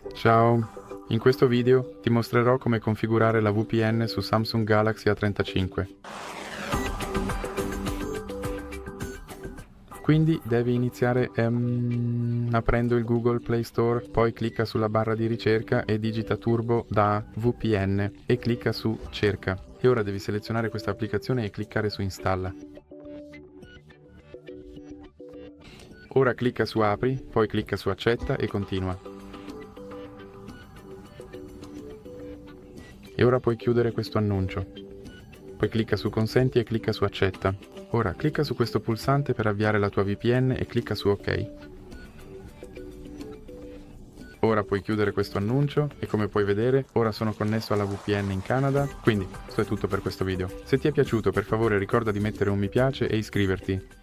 Ciao, in questo video ti mostrerò come configurare la VPN su Samsung Galaxy A35. Quindi devi iniziare aprendo il Google Play Store, poi clicca sulla barra di ricerca e digita Turbo da VPN e clicca su cerca. E ora devi selezionare questa applicazione e cliccare su installa. Ora clicca su apri, poi clicca su accetta e continua. E ora puoi chiudere questo annuncio. Poi clicca su consenti e clicca su accetta. Ora clicca su questo pulsante per avviare la tua VPN e clicca su ok. Ora puoi chiudere questo annuncio e come puoi vedere ora sono connesso alla VPN in Canada. Quindi questo è tutto per questo video. Se ti è piaciuto per favore ricorda di mettere un mi piace e iscriverti.